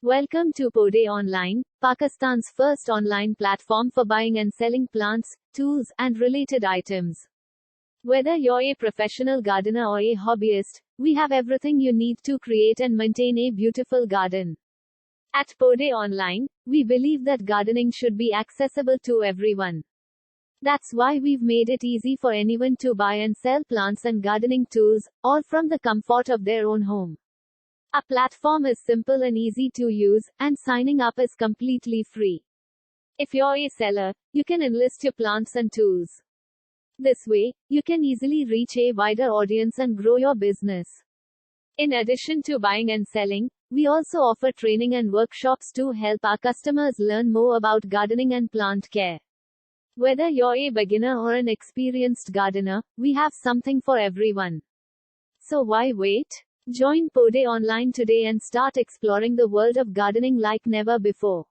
Welcome to Poday Online, Pakistan's first online platform for buying and selling plants, tools, and related items. Whether you're a professional gardener or a hobbyist, we have everything you need to create and maintain a beautiful garden. At Poday Online, we believe that gardening should be accessible to everyone. That's why we've made it easy for anyone to buy and sell plants and gardening tools, all from the comfort of their own home. Our platform is simple and easy to use, and signing up is completely free. If you're a seller, you can enlist your plants and tools. This way, you can easily reach a wider audience and grow your business. In addition to buying and selling, we also offer training and workshops to help our customers learn more about gardening and plant care. Whether you're a beginner or an experienced gardener, we have something for everyone. So why wait? Join Poday Online today and start exploring the world of gardening like never before.